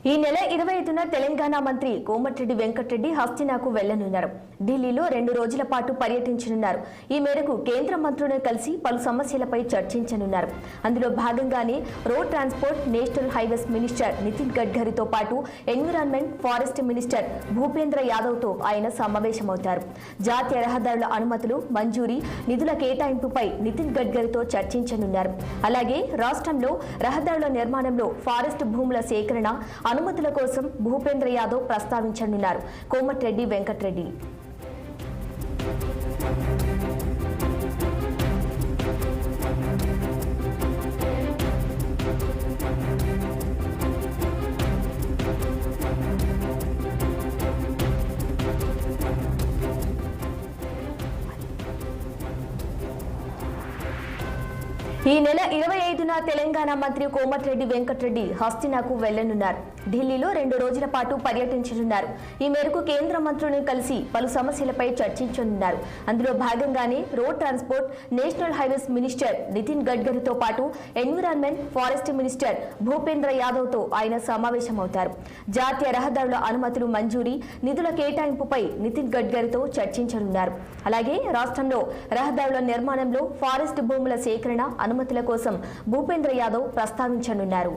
ఈ నెల 25న తెలంగాణ మంత్రి కోమటిరెడ్డి వెంకటరెడ్డి హస్తినాకు వెళ్లనున్నారు. ఢిల్లీలో 2 రోజుల పాటు పర్యటించనున్నారు. ఈ మేరకు కేంద్ర మంత్రులను కలిసి పలు సమస్యలపై చర్చించనున్నారు. అందులో భాగంగానే road transport, national highways minister Nitin గడ్కరీతో పాటు ఎన్విరాన్మెంట్, ఫారెస్ట్ మినిస్టర్ భూపేంద్ర యాదవ్తో ఆయన సమావేశమవుతారు. జాతీయ రహదారుల అనుమతులు, మంజూరీ, నిధుల కేటాయింపుపై నితిన్ గడ్కరీతో చర్చించనున్నారు. అలాగే రాష్ట్రంలో రహదారుల నిర్మాణంలో ఫారెస్ట్ భూముల సేకరణ, అనుమతుల కోసం భూపేంద్ర యాదవ్ ప్రస్తావించనున్నారు. కోమటిరెడ్డి వెంకటరెడ్డి ఈ నెల 25న తెలంగాణ మంత్రి కోమటిరెడ్డి వెంకటరెడ్డి హస్తినాకు వెళ్లనున్నారు. ఢిల్లీలో 2 రోజుల పాటు పర్యటించనున్నారు. ఈ మేరకు కేంద్ర మంత్రులను కలిసి పలు సమస్యలపై చర్చించనున్నారు. అందులో భాగంగానే road transport, national highways minister Nitin గడ్కరీతో పాటు ఎన్విరాన్మెంట్, ఫారెస్ట్ మినిస్టర్ భూపేంద్ర యాదవ్తో ఆయన సమావేశమవుతారు. జాతీయ రహదారుల అనుమతులు, మంజూరీ, నిధుల కేటాయింపుపై నితిన్ గడ్కరీతో చర్చించనున్నారు. అలాగే రాష్ట్రంలో రహదారుల నిర్మాణంలో ఫారెస్ట్ భూముల సేకరణ, అనుమతుల కోసం భూపేంద్ర యాదవ్ ప్రస్తావించనున్నారు.